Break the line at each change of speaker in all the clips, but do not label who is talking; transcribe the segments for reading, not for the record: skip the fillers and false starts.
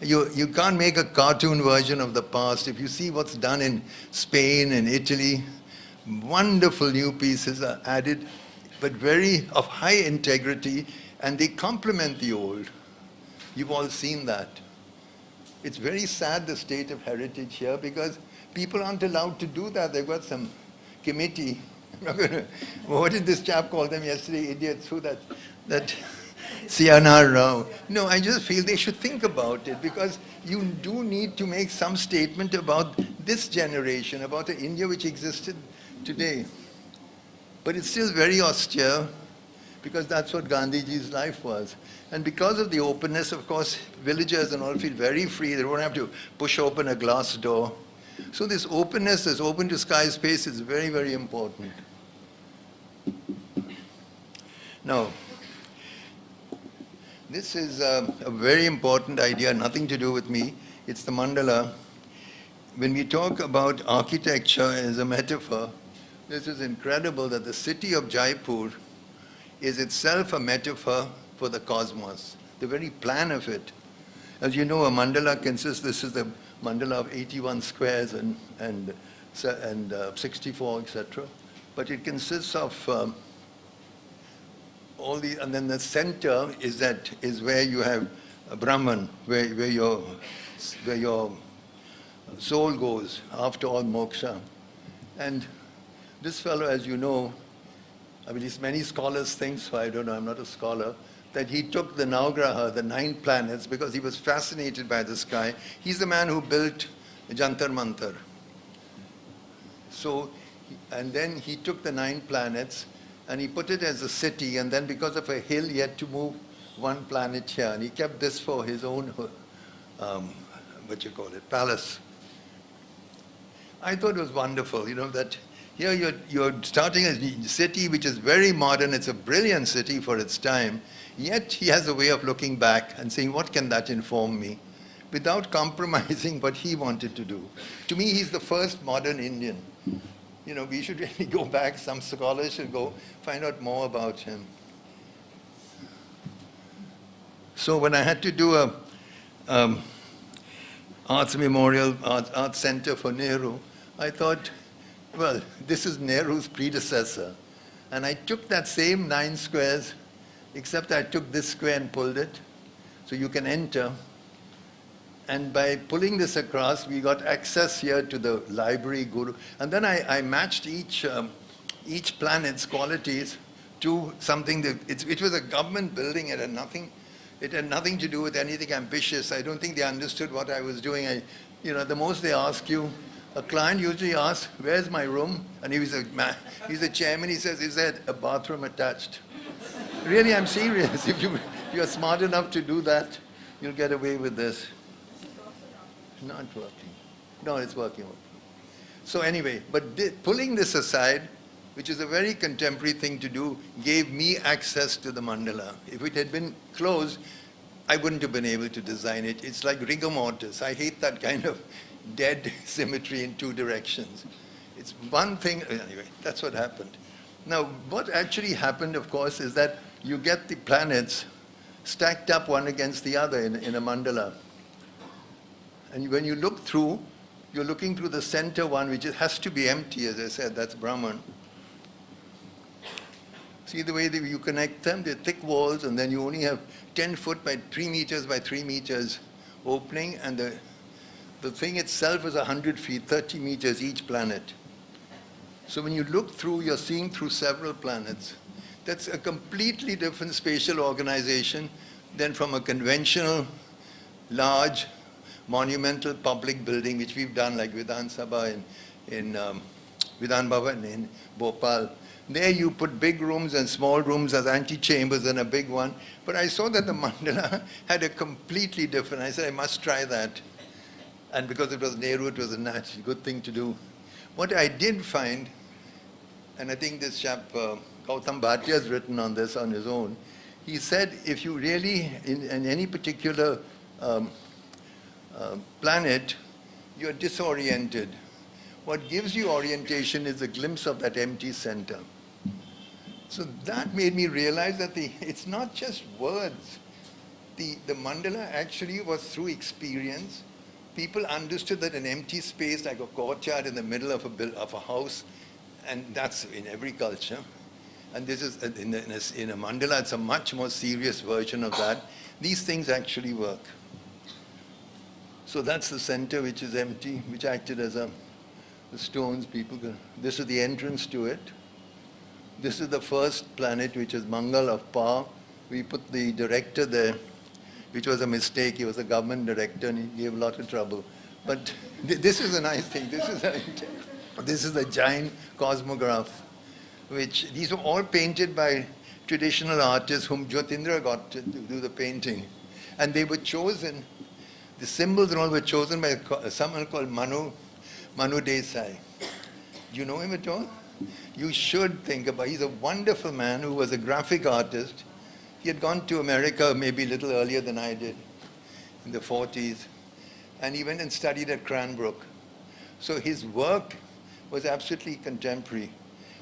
You can't make a cartoon version of the past. If you see what's done in Spain and Italy, wonderful new pieces are added, but very of high integrity, and they complement the old. You've all seen that. It's very sad, the state of heritage here, because people aren't allowed to do that. They've got some committee. I'm not gonna, what did this chap call them yesterday? Idiots, who that CNR Rao. No, I just feel they should think about it, because you do need to make some statement about this generation, about the India which existed today. But it's still very austere, because that's what Gandhiji's life was. And because of the openness, of course, villagers and all feel very free. They don't have to push open a glass door. So this openness, this open to sky space is very, very important. Now, this is a very important idea, nothing to do with me. It's the mandala. When we talk about architecture as a metaphor, this is incredible that the city of Jaipur is itself a metaphor for the cosmos, the very plan of it. As you know, a mandala consists, this is the mandala of 81 squares and 64, etc. But it consists of all the, and then the center is where you have Brahman, where your soul goes after all moksha. And this fellow, as you know, I mean, many scholars think, so I don't know, I'm not a scholar, that he took the Navagraha, the 9 planets, because he was fascinated by the sky. He's the man who built Jantar Mantar. So, and then he took the 9 planets and he put it as a city, and then because of a hill, he had to move 1 planet here, and he kept this for his own, palace. I thought it was wonderful, you know, that here you're starting a city which is very modern. It's a brilliant city for its time. Yet he has a way of looking back and saying, what can that inform me? Without compromising what he wanted to do. To me, he's the first modern Indian. You know, we should really go back. Some scholars should go find out more about him. So when I had to do a arts memorial, art center for Nehru, I thought, well, this is Nehru's predecessor. And I took that same 9 squares, except I took this square and pulled it. So you can enter. And by pulling this across, we got access here to the library, guru. And then I matched each planet's qualities to something that, it was a government building. It had nothing to do with anything ambitious. I don't think they understood what I was doing. You know, the most they ask you, a client usually asks, where's my room? And he's a chairman, he says, is there a bathroom attached? Really, I'm serious. If you're smart enough to do that, you'll get away with this. Not working. No, it's working. So anyway, but pulling this aside, which is a very contemporary thing to do, gave me access to the mandala. If it had been closed, I wouldn't have been able to design it. It's like rigor mortis. I hate that kind of dead symmetry in 2 directions. It's one thing, anyway, that's what happened. Now, what actually happened, of course, is that you get the planets stacked up one against the other in a mandala. And when you look through, you're looking through the center one, which has to be empty, as I said, that's Brahman. See the way that you connect them? They're thick walls, and then you only have 10 foot by 3 meters by 3 meters opening, and the thing itself is 100 feet, 30 meters each planet. So when you look through, you're seeing through several planets. That's a completely different spatial organization than from a conventional, large, monumental public building, which we've done, like Vidhan Sabha in Vidhan Bhavan in Bhopal. There you put big rooms and small rooms as antechambers and a big one. But I saw that the mandala had a completely different, I said, I must try that. And because it was Nehru, it was a good thing to do. What I did find, and I think this chap, Gautam Bhatia, has written on this on his own, he said if you really, in any particular planet, you're disoriented. What gives you orientation is a glimpse of that empty center. So that made me realize that it's not just words. the mandala actually was through experience. People understood that an empty space like a courtyard in the middle of a house, and that's in every culture. And this is, in a mandala, it's a much more serious version of that. These things actually work. So that's the center, which is empty, which acted as the stones. This is the entrance to it. This is the first planet, which is Mangal of power. We put the director there, which was a mistake. He was a government director, and he gave a lot of trouble. But this is a nice thing. This is a giant cosmograph, which these were all painted by traditional artists whom Jyotindra got to do the painting. And they were chosen, the symbols and all were chosen by someone called Manu Desai. Do you know him at all? You should think about, he's a wonderful man who was a graphic artist. He had gone to America maybe a little earlier than I did, in the 40s. And he went and studied at Cranbrook. So his work was absolutely contemporary.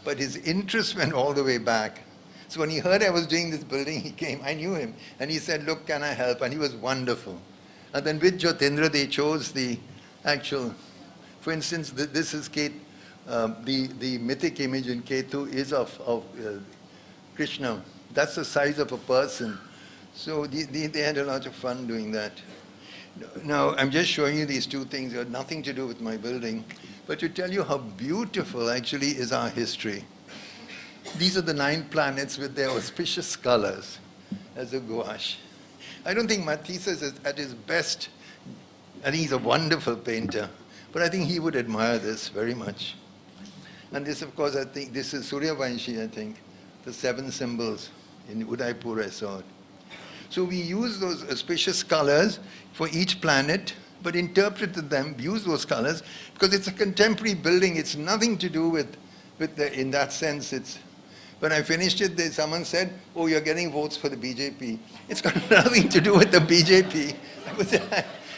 But his interest went all the way back. So when he heard I was doing this building, he came. I knew him. And he said, look, can I help? And he was wonderful. And then with Jyotindra, they chose the actual, for instance, this is the mythic image in Ketu is of Krishna. That's the size of a person. So they had a lot of fun doing that. Now, I'm just showing you these two things. They have nothing to do with my building. But to tell you how beautiful actually is our history. These are the 9 planets with their auspicious colors as a gouache. I don't think Matisse is at his best. I think he's a wonderful painter. But I think he would admire this very much. And this, of course, I think, this is Suryavanshi, I think, the 7 symbols in Udaipur I saw it. So we use those auspicious colors for each planet, but interpreted them, use those colors, because it's a contemporary building. It's nothing to do with in that sense, it's, when I finished it, someone said, oh, you're getting votes for the BJP. It's got nothing to do with the BJP.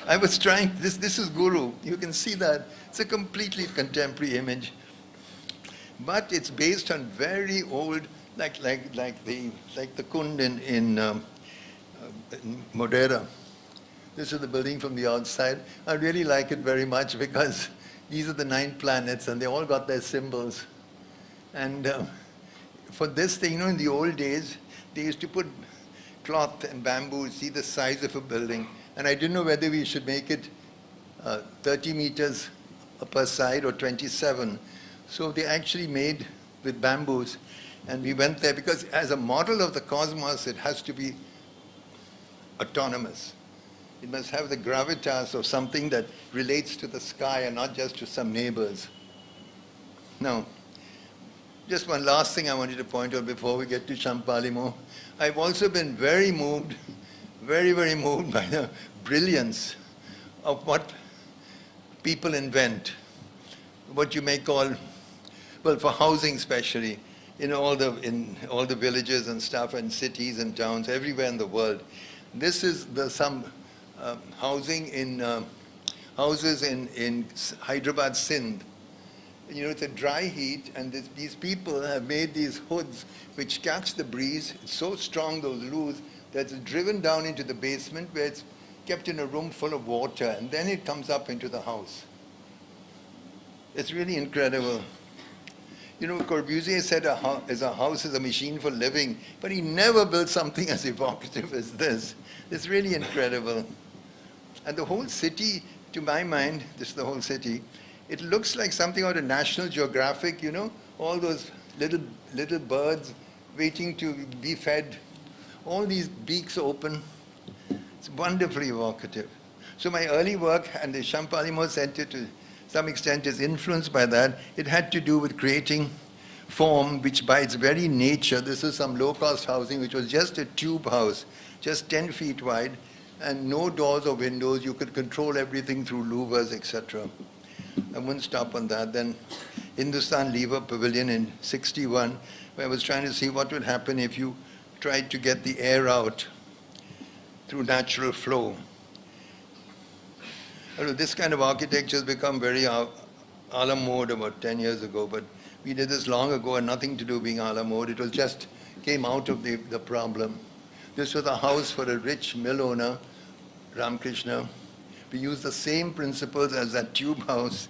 I was trying, this is Guru. You can see that. It's a completely contemporary image. But it's based on very old, like the Kund in Modera. This is the building from the outside. I really like it very much because these are the 9 planets and they all got their symbols. And for this thing, you know, in the old days, they used to put cloth and bamboo, see the size of a building. And I didn't know whether we should make it 30 meters per side or 27. So they actually made with bamboos. And we went there because as a model of the cosmos, it has to be autonomous. It must have the gravitas of something that relates to the sky and not just to some neighbors. Now, just one last thing I wanted to point out before we get to Champalimaud. I've also been very moved, very, very moved by the brilliance of what people invent, what you may call, well, for housing especially, in all the villages and stuff and cities and towns, everywhere in the world. This is some housing in houses in Hyderabad, Sindh. You know, it's a dry heat, and these people have made these hoods which catch the breeze. It's so strong, those loos, that it's driven down into the basement where it's kept in a room full of water, and then it comes up into the house. It's really incredible. You know, Corbusier said a house is a machine for living, but he never built something as evocative as this. It's really incredible. And the whole city, to my mind, this is the whole city, it looks like something out of National Geographic, you know, all those little birds waiting to be fed, all these beaks open. It's wonderfully evocative. So my early work and the Champalimaud Center to some extent is influenced by that. It had to do with creating form which by its very nature, this is some low-cost housing which was just a tube house, just 10 feet wide, and no doors or windows. You could control everything through louvers, etc. I wouldn't stop on that. Then Hindustan Lever Pavilion in '61, where I was trying to see what would happen if you tried to get the air out through natural flow. This kind of architecture has become very a la mode about 10 years ago, but we did this long ago and nothing to do being a la mode. It was just came out of the problem. This was a house for a rich mill owner, Ramakrishna. We used the same principles as that tube house,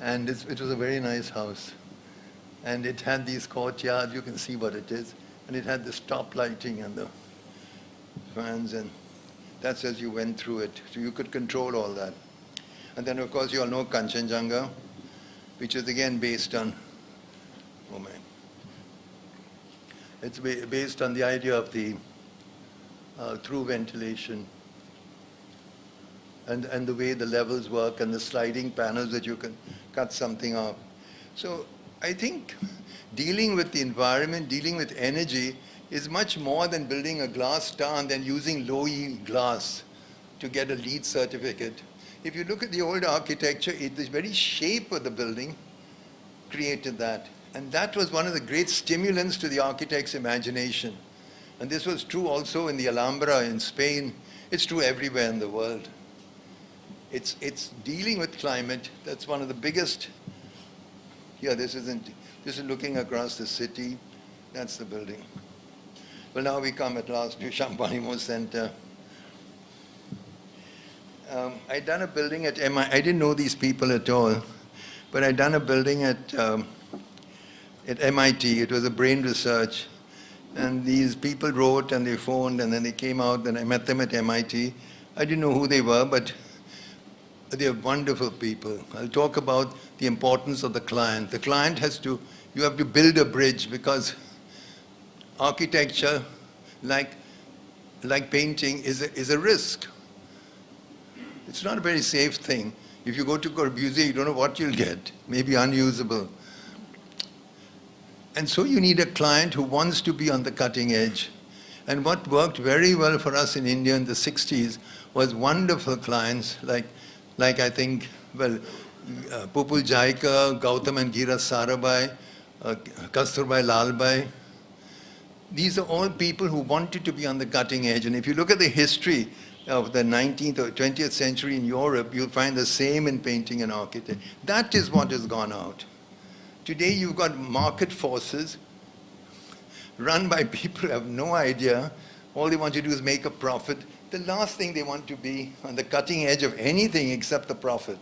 and it was a very nice house. And it had these courtyards, you can see what it is, and it had the stop lighting and the fans, and that's as you went through it. So you could control all that. And then, of course, you all know Kanchenjunga, which is again based on, oh man, it's based on the idea of the through ventilation and the way the levels work and the sliding panels that you can cut something off. So I think dealing with the environment, dealing with energy is much more than building a glass tower and then using low-E glass to get a LEED certificate. If you look at the old architecture, the very shape of the building created that. And that was one of the great stimulants to the architect's imagination. And this was true also in the Alhambra in Spain. It's true everywhere in the world. It's dealing with climate. That's one of the biggest. Here, this is looking across the city. That's the building. Well, now we come at last to Champalimaud Center. I'd done a building at MIT. I didn't know these people at all, but I'd done a building at MIT. It was a brain research. And these people wrote and they phoned and then they came out and I met them at MIT. I didn't know who they were, but they're wonderful people. I'll talk about the importance of the client. The client you have to build a bridge because architecture, like painting, is a risk. It's not a very safe thing. If you go to Corbusier, you don't know what you'll get. Maybe unusable. And so you need a client who wants to be on the cutting edge. And what worked very well for us in India in the 60s was wonderful clients like I think, well, Pupul Jaikar, Gautam and Giras Sarabhai, Kasturbai Lalbhai. These are all people who wanted to be on the cutting edge. And if you look at the history of the 19th or 20th century in Europe, you'll find the same in painting and architecture. That is what has gone out. Today you've got market forces run by people who have no idea. All they want to do is make a profit. The last thing they want to be on the cutting edge of anything except the profit.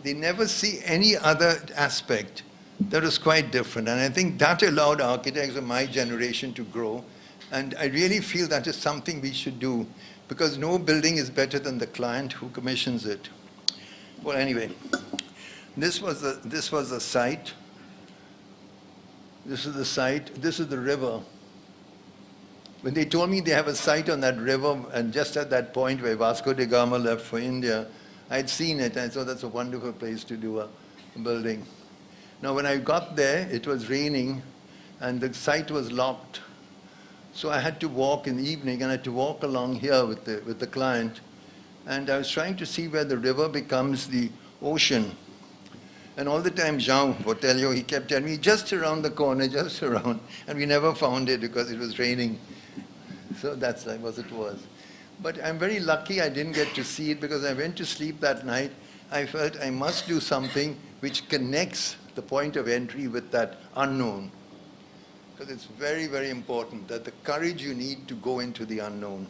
They never see any other aspect that was quite different. And I think that allowed architects of my generation to grow. And I really feel that is something we should do because no building is better than the client who commissions it. Well, anyway. This was the site. This is the site. This is the river. When they told me they have a site on that river, and just at that point where Vasco da Gama left for India, I'd seen it, and I thought that's a wonderful place to do a building. Now, when I got there, it was raining, and the site was locked. So I had to walk in the evening, and I had to walk along here with the client. And I was trying to see where the river becomes the ocean. And all the time, Jean Botelho, he kept telling me, just around the corner, just around. And we never found it because it was raining. So that's like what it was. But I'm very lucky I didn't get to see it because I went to sleep that night. I felt I must do something which connects the point of entry with that unknown. Because it's very, very important that the courage you need to go into the unknown,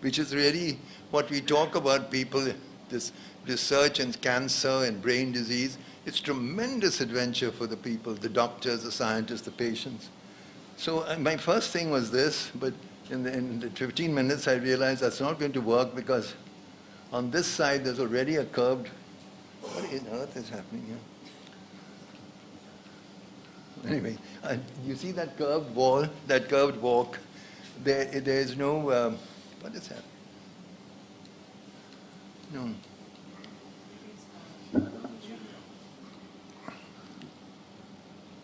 which is really what we talk about people, this research in cancer and brain disease. It's tremendous adventure for the people, the doctors, the scientists, the patients. So my first thing was this, but in the 15 minutes I realized that's not going to work because on this side there's already a curved, what on earth is happening here? Anyway, you see that curved wall, that curved walk? There is no, what is happening? No.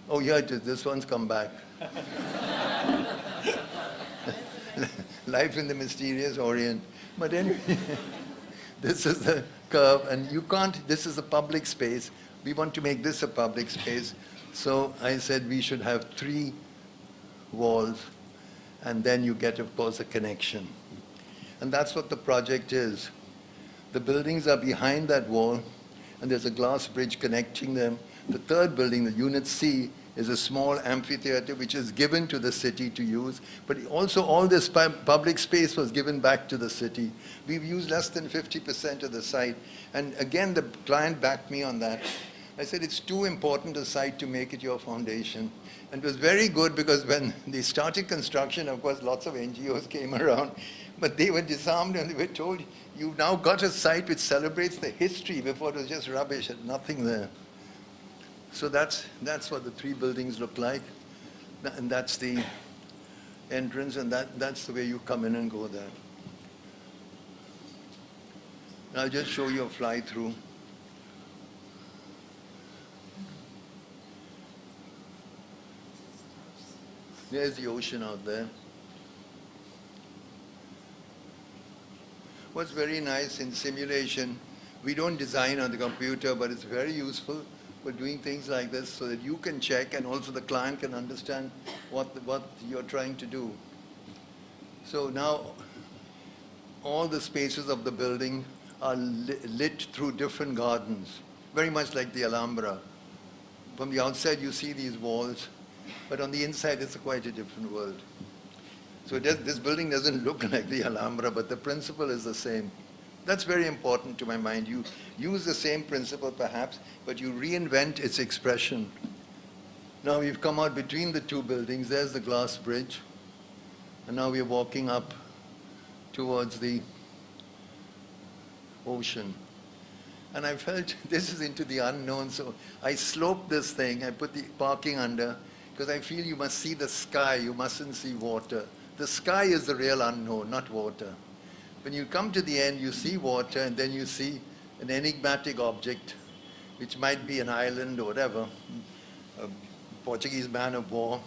Oh, yeah, it is. This one's come back. Life in the mysterious Orient. But anyway, this is the curve, and you can't, this is a public space. We want to make this a public space. So I said we should have 3 walls, and then you get, of course, a connection. And that's what the project is. The buildings are behind that wall, and there's a glass bridge connecting them. The third building, the Unit C, is a small amphitheater which is given to the city to use, but also all this public space was given back to the city. We've used less than 50% of the site. And again, the client backed me on that. I said, it's too important a site to make it your foundation. And it was very good because when they started construction, of course, lots of NGOs came around, but they were disarmed and they were told, you've now got a site which celebrates the history. Before it was just rubbish and nothing there. So that's what the 3 buildings look like. And that's the entrance, and that's the way you come in and go there. And I'll just show you a fly-through. There's the ocean out there. What's very nice in simulation, we don't design on the computer, but it's very useful for doing things like this so that you can check and also the client can understand what you're trying to do. So now all the spaces of the building are lit through different gardens, very much like the Alhambra. From the outside you see these walls, but on the inside it's quite a different world. So this building doesn't look like the Alhambra, but the principle is the same. That's very important to my mind. You use the same principle perhaps, but you reinvent its expression. Now we've come out between the 2 buildings. There's the glass bridge. And now we're walking up towards the ocean. And I felt this is into the unknown, so I sloped this thing. I put the parking under, because I feel you must see the sky. You mustn't see water. The sky is the real unknown, not water. When you come to the end, you see water, and then you see an enigmatic object, which might be an island or whatever, a Portuguese man of war,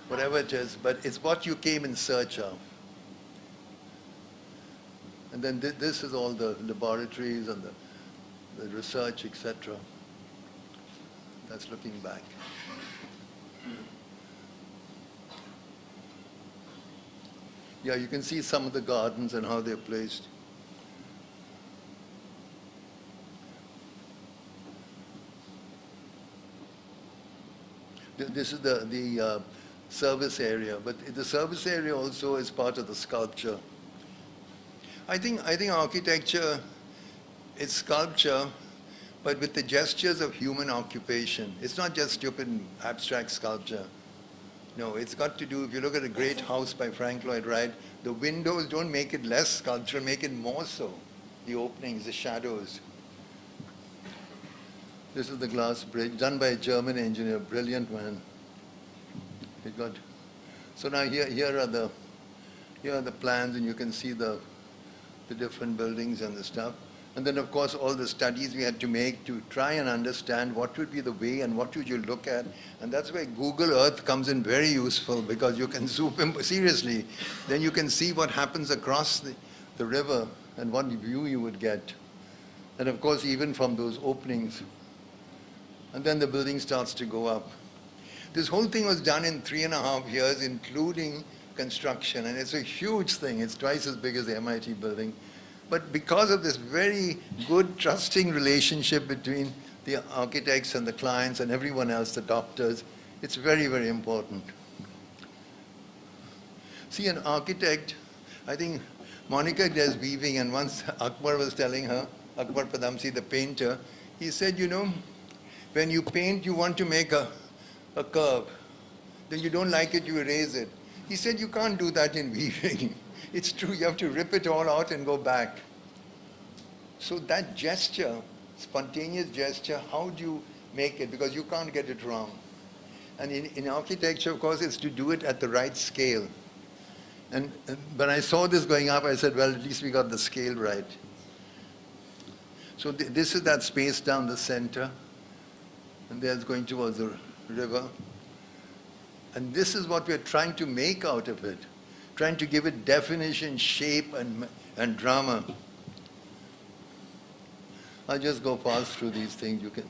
whatever it is, but it's what you came in search of. And then this is all the laboratories and the research, etc. That's looking back. Yeah, you can see some of the gardens and how they're placed. This is the service area, but the service area also is part of the sculpture. I think architecture is sculpture, but with the gestures of human occupation. It's not just stupid abstract sculpture. No, it's got to do, if you look at a great house by Frank Lloyd Wright, the windows don't make it less sculptural, make it more so. The openings, the shadows. This is the glass bridge, done by a German engineer, brilliant man. It got, so now here are the plans, and you can see the different buildings and the stuff. And then, of course, all the studies we had to make to try and understand what would be the way and what would you look at. And that's where Google Earth comes in very useful, because you can zoom in, seriously, then you can see what happens across the river and what view you would get. And of course, even from those openings. And then the building starts to go up. This whole thing was done in 3.5 years, including construction. And it's a huge thing. It's twice as big as the MIT building. But because of this very good, trusting relationship between the architects and the clients and everyone else, the doctors, it's very, very important. See, an architect, I think Monica does weaving, and once Akbar was telling her, Akbar Padamsi, the painter, he said, you know, when you paint, you want to make a curve. Then you don't like it, you erase it. He said, you can't do that in weaving. It's true, you have to rip it all out and go back. So that gesture, spontaneous gesture, how do you make it? Because you can't get it wrong. And in architecture, of course, it's to do it at the right scale. And when I saw this going up, I said, well, at least we got the scale right. So this is that space down the center. And there's going towards the river. And this is what we're trying to make out of it. Trying to give it definition, shape, and drama. I'll just go fast through these things. You can,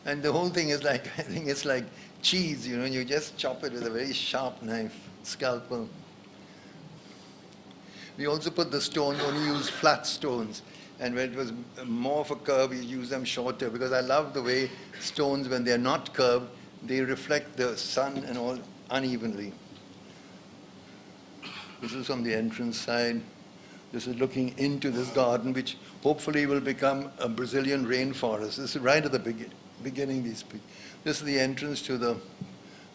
and the whole thing is like, I think it's like cheese, you know, you just chop it with a very sharp knife, scalpel. We also put the stone, only use flat stones. And when it was more of a curve, we use them shorter, because I love the way stones, when they're not curved, they reflect the sun and all unevenly. This is from the entrance side. This is looking into this garden, which hopefully will become a Brazilian rainforest. This is right at the beginning. This is the entrance to the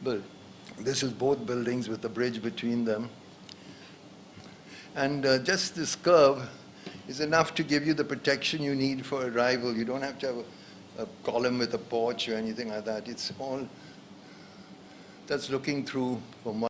building. This is both buildings with the bridge between them. And just this curve is enough to give you the protection you need for arrival. You don't have to have a column with a porch or anything like that. It's all that's looking through from one